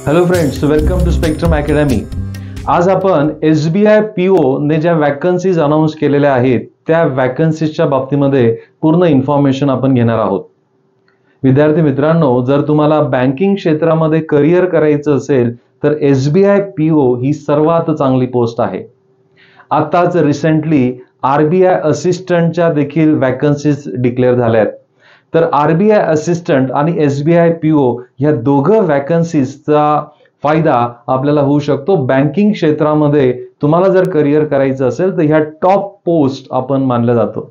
Hello friends, welcome to spectrum academy. आज आपण SBI PO ने ज्या वॅकन्सीज अनाउन्स केलेल्या आहेत त्या वॅकन्सीजच्या बाबतीमध्ये पूर्ण इन्फॉर्मेशन आपण घेणार आहोत। विद्यार्थी मित्रांनो, जर तुम्हाला बँकिंग क्षेत्रामध्ये करिअर करायचं असेल तर SBI PO ही सर्वात चांगली पोस्ट आहे। आताच रिसेंटली RBI असिस्टंटच्या देखील वॅकन्सीज डिक्लेअर झाल्या आहेत। तर RBI असिस्टंट आणि SBI PO या दोघं वॅकन्सीजचा फायदा आपल्याला होऊ शकतो। बँकिंग क्षेत्रामध्ये तुम्हाला जर करिअर करायचं असेल तर ह्या टॉप पोस्ट आपण मानलं जातो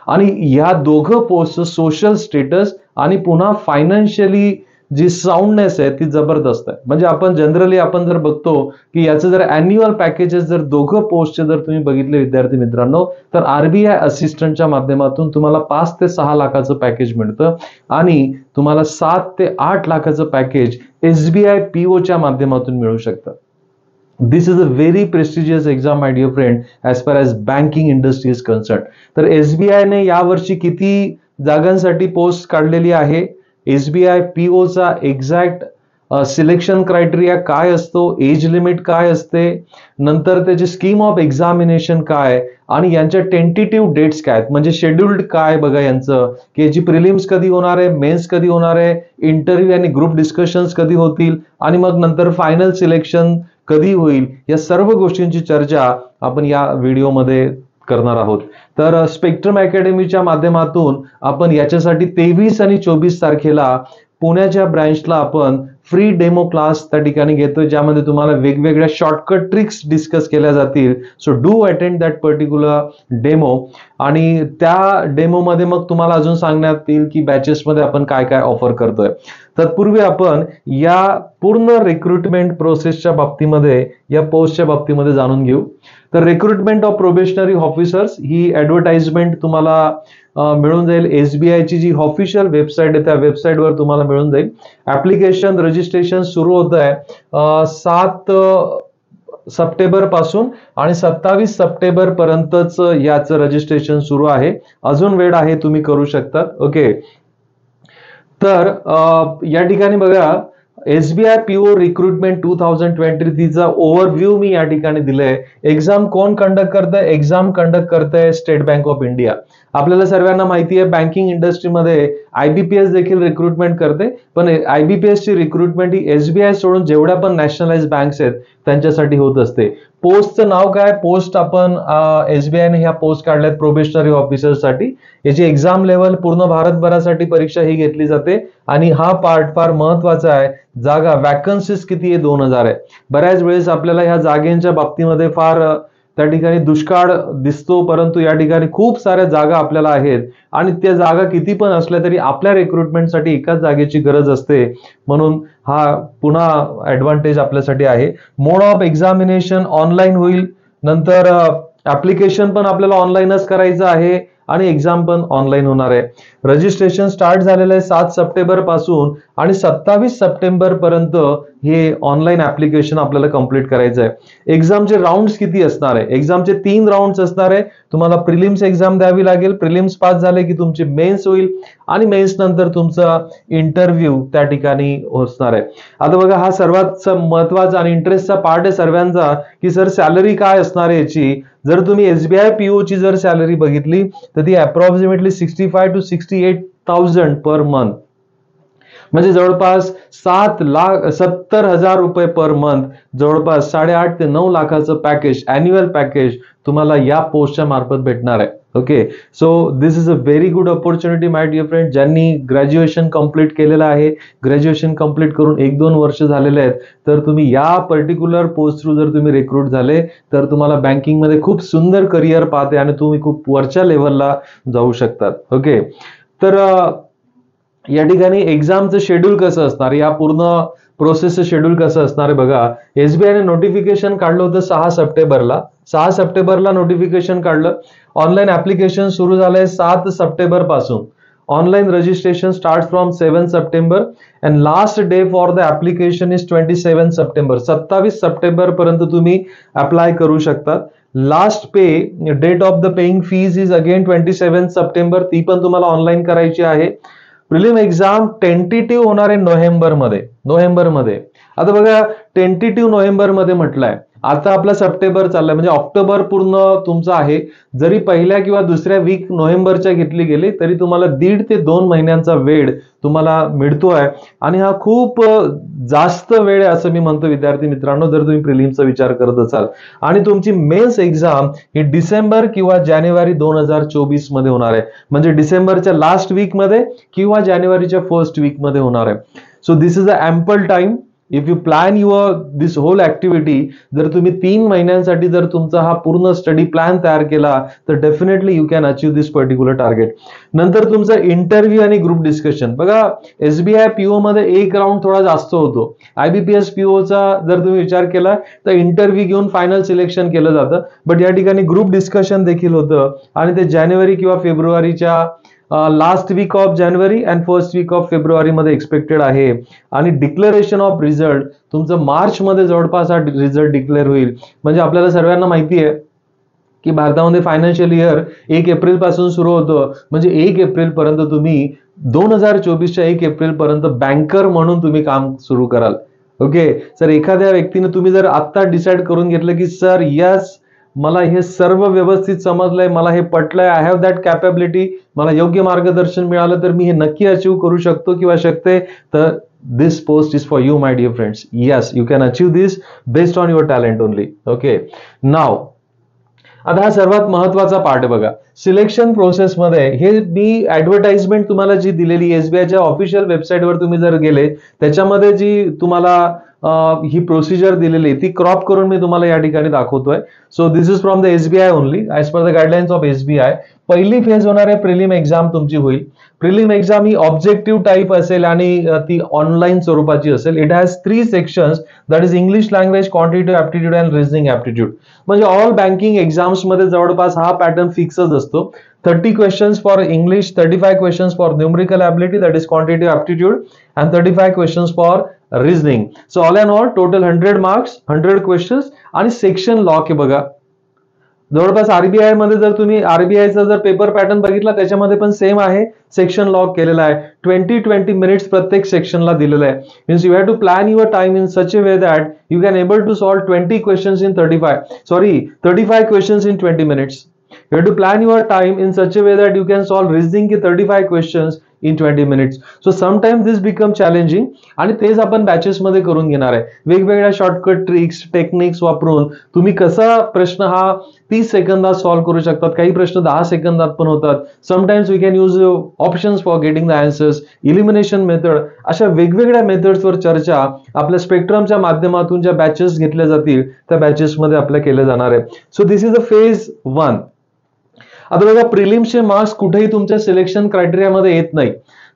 आणि ह्या दोघं पोस्ट सोशल स्टेटस आणि पुन्हा फायनान्शियली जी साऊंडनेस आहे ती जबरदस्त आहे। म्हणजे आपण जनरली जर बघतो की याचं जर ॲन्युअल पॅकेजेस जर दोघं पोस्टचे जर तुम्ही बघितले विद्यार्थी मित्रांनो, तर RBI असिस्टंटच्या माध्यमातून तुम्हाला 5 ते 6 लाखाचं पॅकेज मिळतं आणि तुम्हाला 7 ते 8 लाखाचं पॅकेज SBI POच्या माध्यमातून मिळू शकतं। This is a very prestigious exam my dear friend as far as banking industry is concern. तर SBI ने यावर्षी किती जागांसाठी पोस्ट काढलेली आहे, SBI PO चा एक्झॅक्ट सिलेक्शन क्रायटेरिया काय असतो, एज लिमिट काय असते, नंतर त्याची स्कीम ऑफ एक्झामिनेशन काय आणि यांच्या टेंटेटिव्ह डेट्स काय आहेत, म्हणजे शेड्यूल्ड काय बघा यांचं की याची प्रिलिम्स कधी होणार आहे, मेन्स कधी होणार आहे, इंटरव्ह्यू आणि ग्रुप डिस्कशन्स कधी होतील आणि मग नंतर फायनल सिलेक्शन कधी होईल, या सर्व गोष्टींची चर्चा आपण या व्हिडिओमध्ये करणार आहोत। तर स्पेक्ट्रम अकॅडमीच्या माध्यमातून आपण याच्यासाठी 23 आणि 24 तारखेला पुण्याच्या ब्रांचला आपण फ्री डेमो क्लास त्या ठिकाणी घेतोय, ज्यामध्ये तुम्हाला वेगवेगळ्या शॉर्टकट ट्रिक्स डिस्कस केल्या जातील। So do attend that particular demo आणि त्या डेमो मध्ये मग तुम्हाला अजून सांगण्यात येईल की बॅचेस मध्ये आपण काय काय ऑफर करतोय। तत्पूर्वी आपण या पूर्ण रिक्रुटमेंट प्रोसेसच्या बाबतीमध्ये या पोस्टच्या बाबतीमध्ये जाणून घेऊ। तर recruitment of probationary officers he advertisement तुम्हाला मिळून जाईल। SBI ची जी ऑफिशियल वेबसाईट आहे त्या वेबसाईटवर तुम्हाला मिळून जाईल। ऍप्लिकेशन रजिस्ट्रेशन सुरू होत आहे 7 सप्टेंबर पासून आणि 27 सप्टेंबर पर्यंतच याचं रजिस्ट्रेशन सुरू आहे। अजून वेळ आहे, तुम्ही करू शकतात। ओके, तर या ठिकाणी बघा SBI PO रिक्रुटमेंट 2023 चा ओव्हरव्ह्यू मी या ठिकाणी दिलाय। एक्झाम कोण कंडक्ट करतंय? एक्झाम कंडक्ट करतंय स्टेट बँक ऑफ इंडिया। आपल्याला सर्वांना माहिती आहे बँकिंग इंडस्ट्रीमध्ये IBPS देखील रिक्रुटमेंट करते, पण IBPS ची रिक्रुटमेंट ही SBI सोडून जेवढ्या पण नॅशनलाइज बँक्स आहेत त्यांच्यासाठी होत असते। पोस्टचं नाव काय? पोस्ट आपण SBI ने ह्या पोस्ट काढल्यात प्रोबेशनरी ऑफिसरसाठी। याची एक्झाम लेवल पूर्ण भारतभरासाठी परीक्षा ही घेतली जाते आणि हा पार्ट फार महत्वाचा आहे। जागा वॅकन्सीज किती आहे? 2000 आहे। बऱ्याच वेळेस आपल्याला ह्या जागेंच्या बाबतीमध्ये फार त्या ठिकाणी दुष्काळ दिसतो, परंतु या ठिकाणी खूप साऱ्या जागा आपल्याला आहेत आणि त्या जागा किती पण असल्या तरी आपल्या रिक्रुटमेंटसाठी एकाच जागेची गरज असते, म्हणून हा पुन्हा ॲडव्हान्टेज आपल्यासाठी आहे। मोड ऑफ एक्झामिनेशन ऑनलाईन होईल, नंतर ऍप्लिकेशन पण आपल्याला ऑनलाईनच करायचं आहे आणि एक्झाम पण ऑनलाईन होणार आहे। रजिस्ट्रेशन स्टार्ट झालेलं आहे 7 सप्टेंबर पासून आणि 27 सप्टेंबर पर्यंत हे ऑनलाईन ऍप्लिकेशन आपल्याला कंप्लीट करायचं आहे। एक्झामचे राउंड्स किती असणार आहे? एक्झामचे 3 राउंड्स असणार आहे। तुम्हाला प्रिलिम्स एक्झाम द्यावी लागेल, प्रिलिम्स पास झाले की तुमची मेन्स होईल आणि मेन्स नंतर तुमचा इंटरव्ह्यू त्या ठिकाणी असणार आहे। आता बघा, हा सर्वात महत्वाचा आणि इंटरेस्टचा पार्ट आहे सर्वांचा की सर सॅलरी काय असणार आहे याची। जर तुम्ही SBI PO ची जर सॅलरी बघितली तर ती अप्रॉक्सिमेटली 65 to 68,000 पर मंथ, म्हणजे जवळपास 7,70,000 रुपये पर मंथ, जवळपास 8.5 ते 9 लाखाचं पॅकेज, ॲन्युअल पॅकेज तुम्हाला या पोस्टच्या मार्फत भेटणार आहे। Okay, so this is a very good opportunity my dear friend. ज्यांनी ग्रॅज्युएशन कंप्लीट केलेलं आहे, ग्रॅज्युएशन कंप्लीट करून 1-2 वर्ष झालेले आहेत, तर तुम्ही या पर्टिक्युलर पोस्ट थ्रू जर तुम्ही रिक्रूट झाले तर तुम्हाला बँकिंगमध्ये खूप सुंदर करिअर पाथ आहे आणि तुम्ही खूप वरच्या लेवलला जाऊ शकतात। ओके, तर या ठिकाणी एक्झामचं शेड्यूल कसं असणार, या पूर्ण प्रोसेसचं शेड्यूल कसं असणार आहे बघा। SBI ने नोटिफिकेशन काढलं होतं 6 सप्टेंबरला नोटिफिकेशन काढलं। ऑनलाईन ऍप्लिकेशन सुरू झालंय 7 सप्टेंबर पासून। Online registration start from 7 September and last day for the application is 27 September. 27 September पर्यंत तुम्ही अप्लाय करू शकता। Last pay date of the paying fees is again 27 September, ती पण तुम्हाला ऑनलाईन करायची आहे। प्रिलिम एक्झाम टेंटेटिव्ह होणार आहे नोव्हेंबरमध्ये आता बघा टेंटेटिव्ह नोव्हेंबरमध्ये म्हटलंय, आता आपला सप्टेंबर चाललाय म्हणजे ऑक्टोबर पूर्ण तुमचा आहे. जरी पहिल्या किंवा दुसऱ्या वीक नोव्हेंबरच्या घेतली गेली तरी तुम्हाला 1.5 ते 2 महिन्यांचा वेळ तुम्हाला मिळतोय आणि हा खूप जास्त वेळ आहे असं मी म्हणतो विद्यार्थी मित्रांनो, जर तुम्ही प्रिलिम्सचा विचार करत असाल. आणि तुमची मेन्स एक्झाम ही डिसेंबर किंवा जानेवारी 2024 मध्ये होणार आहे, म्हणजे डिसेंबरच्या लास्ट वीक मध्ये किंवा जानेवारीच्या फर्स्ट वीक मध्ये होणार आहे. So this is a ample time if you plan your this whole activity. जर तुम्ही 3 महिन्यांसाठी जर तुमचा हा पूर्ण स्टडी प्लॅन तयार केला तर definitely you can achieve this particular target. नंतर तुमचा इंटरव्ह्यू आणि ग्रुप डिस्कशन. बघा एसबीआय पीओ मध्ये एक राऊंड थोडा जास्त होतो. आयबीपीएस पीओचा जर तुम्ही विचार केला तर इंटरव्ह्यू घेऊन फायनल सिलेक्शन केलं जातं, बट या ठिकाणी ग्रुप डिस्कशन देखील होतं आणि ते जानेवारी किंवा फेब्रुवारीच्या लास्ट वीक ऑफ जानेवारी अँड फर्स्ट वीक ऑफ फेब्रुवारी मध्ये एक्सपेक्टेड आहे. आणि डिक्लेरेशन ऑफ रिझल्ट तुमचं मार्च मध्ये जवळपास हा रिझल्ट डिक्लेअर होईल. म्हणजे आपल्याला सर्वांना माहिती आहे की भारतामध्ये फायनान्शियल इयर 1 एप्रिल पासून सुरू होतं, म्हणजे 1 एप्रिल पर्यंत तुम्ही 2024च्या 1 एप्रिल पर्यंत बँकर म्हणून तुम्ही काम सुरू कराल. ओके सर, एखाद्या व्यक्तीने तुम्ही जर आत्ता डिसाईड करून घेतलं की सर यस मला हे सर्व व्यवस्थित समजलंय, मला हे पटलंय, आय हॅव दॅट कॅपेबिलिटी, मला योग्य मार्गदर्शन मिळालं तर मी हे नक्की अचीव्ह करू शकतो किंवा शकते, तर this post is for you my dear friends. Yes you can achieve this based on your talent only. Okay नाव आता हा सर्वात महत्वाचा पार्ट आहे बघा सिलेक्शन प्रोसेसमध्ये. हे मी ऍडव्हर्टाइजमेंट तुम्हाला जी दिलेली एसबीआयच्या ऑफिशियल वेबसाईटवर तुम्ही जर गेले त्याच्यामध्ये जी तुम्हाला ही प्रोसिजर दिलेली ती क्रॉप करून मी तुम्हाला या ठिकाणी दाखवतोय. So this is from the SBI only as per the guidelines of SBI. पहिली फेज होणार आहे प्रिलिम एक्झाम तुमची होईल. प्रिलिम एक्झाम ही ऑब्जेक्टिव्ह टाईप असेल आणि ती ऑनलाईन स्वरूपाची असेल. It has 3 sections, that is English language, quantitative aptitude and reasoning aptitude. म्हणजे ऑल बँकिंग एक्झाम्स मध्ये जवळपास हा पॅटर्न फिक्सच असतो. 30 questions for English, 35 questions for numerical ability, that is quantitative aptitude, and 35 questions for reasoning. So all in all total 100 marks, 100 questions. आणि section lock आहे बघा जवळपास RBI मध्ये जर तुम्ही आरबीआयचा जर पेपर पॅटर्न बघितला त्याच्यामध्ये पण सेम आहे, सेक्शन लॉक केलेला आहे. 20 मिनिट्स प्रत्येक सेक्शनला दिलेलं आहे. Means you have to plan your time in such a way that you can able to solve 35 questions in 20 minutes. You have to plan your time in such a way that you can solve reasoning की 35 questions in 20 minutes. So sometimes this become challenging आणि तेच आपण batches मध्ये करून घेणार आहे. वेगवेगळ्या shortcut tricks techniques वापरून तुम्ही कसा प्रश्न हा 30 सेकंदात सॉल्व्ह करू शकतात. काही प्रश्न 10 सेकंदात पण होतात. Sometimes we can use options for getting the answers, elimination method. अशा वेगवेगळ्या मेथड्सवर चर्चा आपल्या स्पेक्ट्रमच्या माध्यमातून ज्या बॅचेस घेतल्या जातील त्या बॅचेसमध्ये आपल्या केल्या जाणार आहे. So this is a phase 1. आता बघा प्रिलिम्सचे मार्क्स कुठेही तुमच्या सिलेक्शन क्रायटेरियामध्ये येत नाही.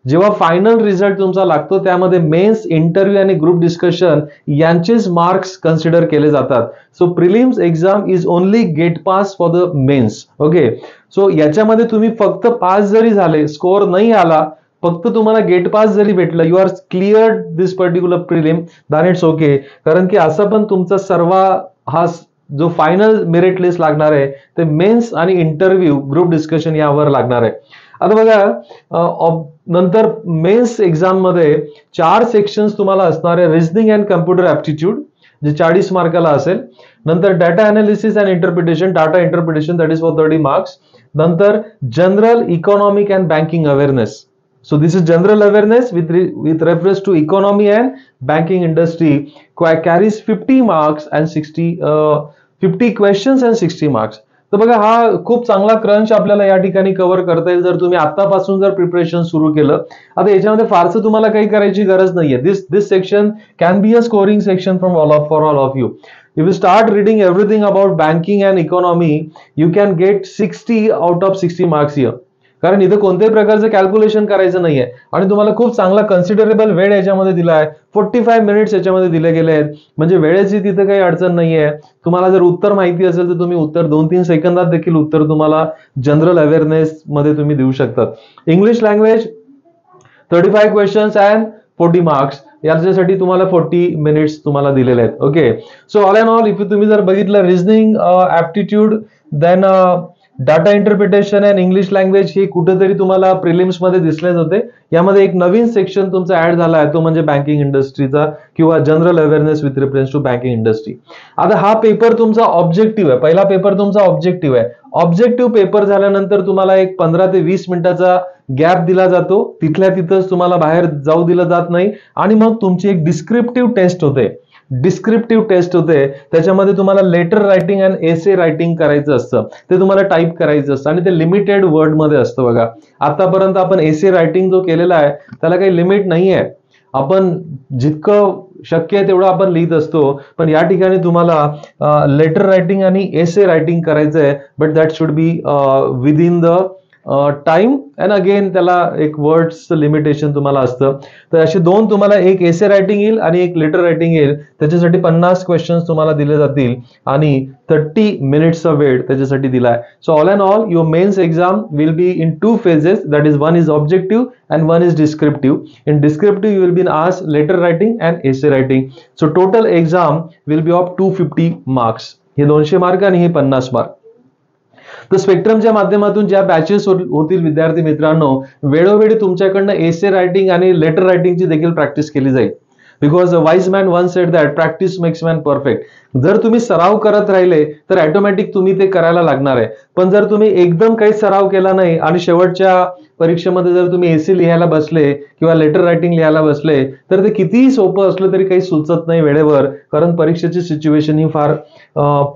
जेव्हा फायनल रिझल्ट तुमचा लागतो त्यामध्ये मेन्स, इंटरव्ह्यू आणि ग्रुप डिस्कशन यांचेच मार्क्स कन्सिडर केले जातात. So prelims exam is only gate pass for the mains. Okay so याच्यामध्ये तुम्ही फक्त पास जरी झाले, स्कोअर नाही आला, फक्त तुम्हाला गेट पास जरी भेटलं, you are clear this particular prelim, then it's okay. कारण की असं पण तुमचा सर्व हा जो फायनल मेरिट लिस्ट लागणार आहे ते मेन्स आणि इंटरव्ह्यू ग्रुप डिस्कशन यावर लागणार आहे. आता बघा नंतर मेन्स एक्झाम मध्ये 4 सेक्शन्स तुम्हाला असणार आहे. रिझनिंग अँड कम्प्युटर ऍप्टिट्यूड जे 40 मार्काला असेल. नंतर data analysis and interpretation, data interpretation that is for 30 marks. नंतर general economic and banking awareness. So this is general awareness with reference to economy and banking industry, carries 50 marks and 50 questions and 60 marks. तर बघा हा खूप चांगला crunch आपल्याला या ठिकाणी cover करता येईल जर तुम्ही आतापासून जर प्रिपरेशन सुरू केलं. आता याच्यामध्ये फारसं तुम्हाला काही करायची गरज नाहीये. This section can be a scoring section for all of you. If you start reading everything about banking and economy, you can get 60 out of 60 marks here. कारण इथं कोणत्याही प्रकारचं कॅल्क्युलेशन करायचं नाहीये आणि तुम्हाला खूप चांगला कन्सिडरेबल वेळ याच्यामध्ये दिला आहे. 45 मिनिट्स याच्यामध्ये दिले गेले आहेत. म्हणजे वेळेची तिथे काही अडचण नाहीये. तुम्हाला जर उत्तर माहिती असेल तर तुम्ही उत्तर 2-3 सेकंदात देखील उत्तर तुम्हाला जनरल अवेअरनेस मध्ये तुम्ही देऊ शकतात. English language 35 questions and 40 marks याच्यासाठी तुम्हाला 40 मिनिट्स तुम्हाला दिलेले आहेत. Okay so all in all if तुम्ही जर बघितलं reasoning aptitude then data interpretation and English language ही कुठेतरी तुम्हाला प्रिलिम्स मध्ये दिसलेच होते. यामध्ये एक नवीन सेक्शन तुमचा ऍड झाला आहे, तो म्हणजे बँकिंग इंडस्ट्रीचा किंवा general awareness with reference to banking industry. आता हा पेपर तुमचा ऑब्जेक्टिव्ह आहे, पहिला पेपर तुमचा ऑब्जेक्टिव्ह आहे. ऑब्जेक्टिव्ह पेपर झाल्यानंतर तुम्हाला एक 15 ते 20 मिनिटाचा गॅप दिला जातो, तिथल्या तिथंच तुम्हाला बाहेर जाऊ दिलं जात नाही आणि मग तुमची एक डिस्क्रिप्टिव्ह टेस्ट होते. डिस्क्रिप्टिव्ह टेस्ट होते, त्याच्यामध्ये तुम्हाला letter writing and essay writing करायचं असतं, ते तुम्हाला टाईप करायचं असतं आणि ते लिमिटेड वर्ड मध्ये असतं. बघा, आतापर्यंत आपण एसे रायटिंग जो केलेला आहे त्याला काही लिमिट नाही आहे, आपण जितकं शक्य आहे तेवढं आपण लिहित असतो. पण या ठिकाणी तुम्हाला लेटर रायटिंग आणि एसे रायटिंग करायचं आहे, but that should be within the time and again त्याला एक वर्ड्स लिमिटेशन तुम्हाला असतं. तर असे दोन तुम्हाला, एक एसे रायटिंग येईल आणि एक लेटर रायटिंग येईल. त्याच्यासाठी 50 क्वेश्चन्स तुम्हाला दिले जातील आणि 30 मिनिट्सचा वेळ त्याच्यासाठी दिलाय. So all and all your mains exam will be in 2 phases, that is one is objective and one is descriptive. In descriptive you will be asked letter writing and essay writing. So total exam will be of 250 marks. हे 200 mark आणि हे 50 mark. तर स्पेक्ट्रमच्या माध्यमातून ज्या batches होतील विद्यार्थी मित्रांनो, वेळोवेळी तुमच्याकडनं एसे रायटिंग आणि लेटर रायटिंगची देखील प्रॅक्टिस केली जाईल. Because wise man one sed that practice makes man perfect. जर तुम्ही सराव करत राहिले तर ऑटोमॅटिक तुम्ही ते करायला लागणार आहे. पण जर तुम्ही एकदम काही सराव केला नाही आणि शेवटच्या परीक्षेमध्ये जर तुम्ही एसे लिहायला बसले किंवा लेटर रायटिंग लिहायला बसले तर ते कितीही सोपं असलं तरी काही सुचत नाही वेळेवर, कारण परीक्षेची सिच्युएशन ही फार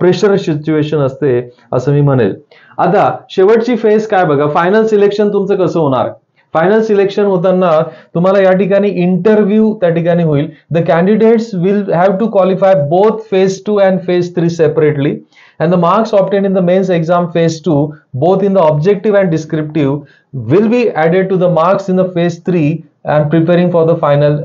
प्रेशर सिच्युएशन असते असं मी म्हणेल. आता शेवटची फेज काय बघा, फायनल सिलेक्शन तुमचं कसं होणार. फायनल सिलेक्शन होताना तुम्हाला या ठिकाणी इंटरव्ह्यू त्या ठिकाणी होईल. The candidates will have to qualify both phase 2 and phase 3 separately, and the marks obtained in the mains exam phase 2 both in the objective and descriptive will be added to the marks in the phase 3 and preparing for the final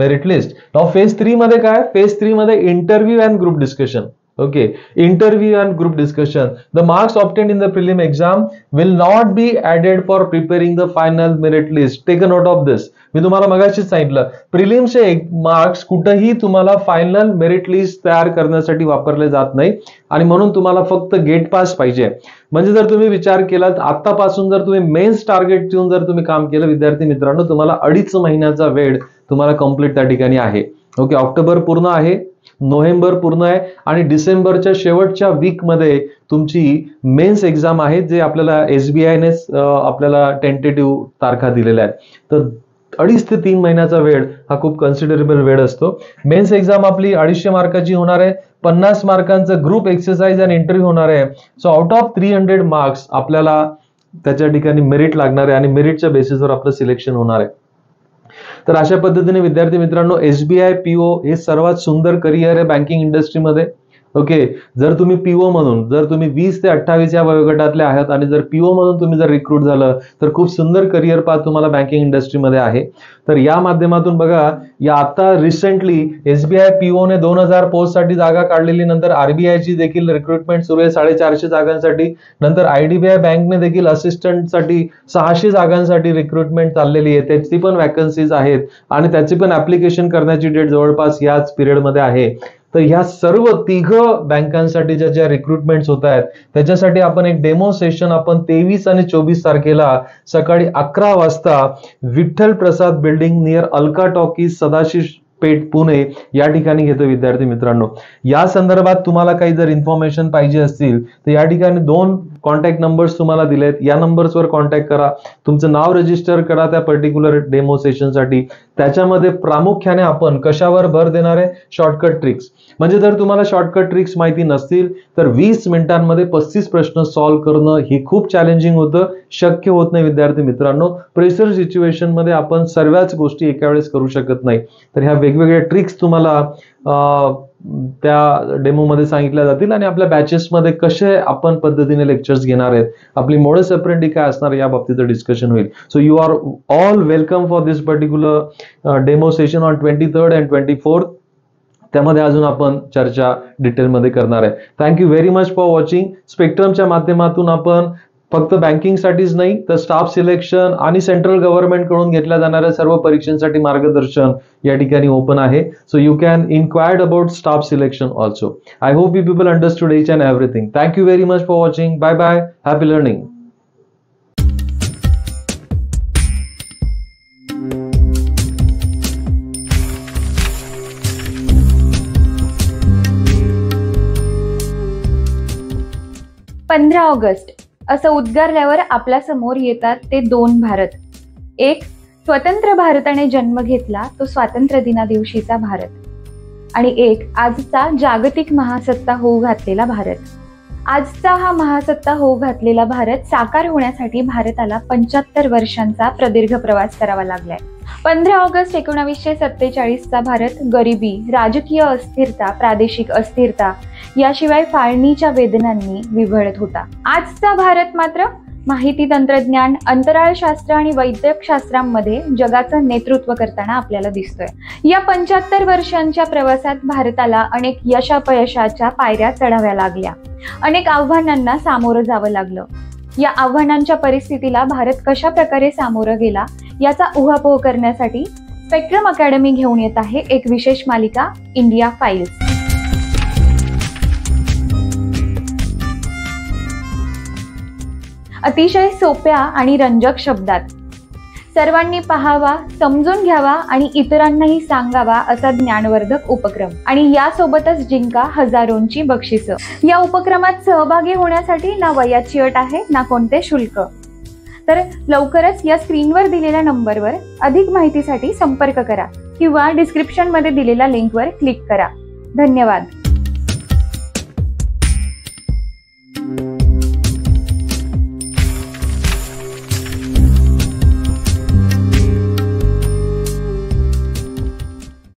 merit list. Now phase 3 मध्ये काय, phase 3 मध्ये interview and group discussion. Okay, interview and group discussion. The marks obtained in the prelim exam will not be added for preparing the final merit list. Take a note of this. मी तुम्हाला मगाशीच सांगितलं, प्रिलिमचे marks कुठेही तुम्हाला final merit list तयार करण्यासाठी वापरले जात नाही आणि म्हणून तुम्हाला फक्त गेट पास पाहिजे. म्हणजे जर तुम्ही विचार केला आतापासून जर तुम्ही मेन्स टार्गेट ठेवून जर तुम्ही काम केलं विद्यार्थी मित्रांनो, तुम्हाला 2.5 महिन्याचा वेळ तुम्हाला कंप्लीट त्या ठिकाणी आहे. ओके, ऑक्टोबर पूर्ण आहे, नोव्हेंबर पूर्ण आहे आणि डिसेंबरच्या शेवटच्या वीक मध्ये तुमची मेन्स एक्झाम आहे, जे आपल्याला SBI ने आपल्याला टेंटेटिव्ह तारखा दिलेल्या आहेत. तर 2.5 ते 3 महिन्याचा वेळ हा खूप कन्सिडरेबल वेळ असतो. मेन्स एक्झाम आपली 250 मार्काची होणार आहे, 50 मार्कांचं ग्रुप एक्सरसाइज आणि इंटरव्ह्यू होणार आहे. सो आउट ऑफ 300 मार्क्स आपल्याला त्याच्या ठिकाणी मेरिट लागणार आहे आणि मेरिटच्या बेसिसवर आपलं सिलेक्शन होणार आहे. तर अशा पद्धतीने विद्यार्थी मित्रांनो, SBI PO हे सर्वात सुंदर करिअर आहे बँकिंग इंडस्ट्रीमध्ये. ओके, जर तुम्ही PO म्हणून जर तुम्ही 20 ते 28 या वयोगटातले आहात आणि जर PO म्हणून तुम्ही जर रिक्रूट झालं तर खूप सुंदर करिअर पाथ तुम्हाला बँकिंग इंडस्ट्रीमध्ये आहे. तर या माध्यमातून बघा, या आता रिसेंटली SBI PO ने 2000 पोस्टसाठी जागा काढलेली, नंतर RBI ची देखील रिक्रुटमेंट सुरू आहे 450 जागांसाठी, नंतर IDBI बँकने देखील असिस्टंटसाठी 600 जागांसाठी रिक्रुटमेंट चाललेली आहे, त्याची पण वॅकन्सीज आहेत आणि त्याची पण ऍप्लिकेशन करण्याची डेट जवळपास याच पिरियडमध्ये आहे. तर ह्या सर्व 3 बँकांसाठी ज्या रिक्रुटमेंट्स होत आहेत त्याच्यासाठी आपण एक डेमो सेशन आपण 23 आणि 24 तारखेला सकाळी 11 वाजता Vitthal Prasad building near Alka talkies, Sadashiv Peth, Pune या ठिकाणी घेतो विद्यार्थी मित्रांनो. या संदर्भात तुम्हाला काही जर इन्फॉर्मेशन पाहिजे असतील तर या ठिकाणी 2 कॉन्टॅक्ट नंबर्स तुम्हाला दिलेत, या नंबर्सवर कॉन्टॅक्ट करा, तुमचं नाव रजिस्टर करा त्या पर्टिक्युलर डेमो सेशनसाठी. त्याच्यामध्ये प्रामुख्याने आपण कशावर भर देणार आहे, शॉर्टकट ट्रिक्स. म्हणजे जर तुम्हाला शॉर्टकट ट्रिक्स माहिती नसतील तर 20 मिनिटांमध्ये 35 प्रश्न सॉल्व्ह करणं हे खूप चॅलेंजिंग होतं, शक्य होत नाही विद्यार्थी मित्रांनो. प्रेशर सिच्युएशन मध्ये आपण सर्वच गोष्टी एका वेळेस करू शकत नाही. तर ह्या वेगवेगळ्या ट्रिक्स तुम्हाला त्या डेमो मध्ये सांगितल्या जातील आणि आपल्या बॅचेस मध्ये कसे आपण पद्धतीने लेक्चर्स घेणार आहेत, आपली मॉडस अप्रेंटी काय असणार या बाबतीचं डिस्कशन होईल. So you are all welcome for this particular demo session on 23rd and 24th. त्यामध्ये अजून आपण चर्चा डिटेलमध्ये करणार आहे. Thank you very much for watching. स्पेक्ट्रमच्या माध्यमातून आपण फक्त बँकिंगसाठीच नाही तर स्टाफ सिलेक्शन आणि सेंट्रल गव्हर्नमेंट कडून घेतल्या जाणाऱ्या सर्व परीक्षांसाठी मार्गदर्शन या ठिकाणी ओपन आहे. So you can enquired about staff selection also. I hope you people understood each and everything. Thank you very much for watching. Bye bye. Happy learning. August असं उद्गारल्यावर आपल्या समोर येतात ते दोन भारत. एक स्वतंत्र भारताने जन्म घेतला तो स्वातंत्र्य दिना दिवशीचा भारत, आणि एक आजचा जागतिक महासत्ता होऊ घातलेला भारत. आजचा हा महासत्ता होऊ घातलेला भारत साकार होण्यासाठी भारताला 75 वर्षांचा प्रदीर्घ प्रवास करावा लागलाय. 15 ऑगस्ट 1947चा भारत गरिबी, राजकीय अस्थिरता, प्रादेशिक अस्थिरता याशिवाय फाळणीच्या वेदनांनी विव्हळत होता. आजचा भारत मात्र माहिती तंत्रज्ञान, अंतराळशास्त्र आणि वैद्यकशास्त्रांमध्ये जगाचं नेतृत्व करताना आपल्याला दिसतोय. या 75 वर्षांच्या प्रवासात भारताला अनेक यशापयशाच्या पायऱ्या चढाव्या लागल्या, अनेक आव्हानांना सामोरं जावं लागलं. या आव्हानांच्या परिस्थितीला भारत कशा प्रकारे सामोरं गेला याचा उहापोह करण्यासाठी स्पेक्ट्रम अकॅडमी घेऊन येत आहे एक विशेष मालिका, इंडिया फाइल्स. अतिशय सोप्या आणि रंजक शब्दात सर्वांनी पाहावा, समजून घ्यावा आणि इतरांनाही सांगावा असा ज्ञानवर्धक उपक्रम, आणि यासोबतच जिंका हजारोंची बक्षिसं. या उपक्रमात सहभागी होण्यासाठी ना वयाची अट आहे ना कोणते शुल्क. तर लवकरच या स्क्रीनवर दिलेल्या नंबरवर अधिक माहितीसाठी संपर्क करा किंवा डिस्क्रिप्शनमध्ये दिलेल्या लिंकवर क्लिक करा. धन्यवाद.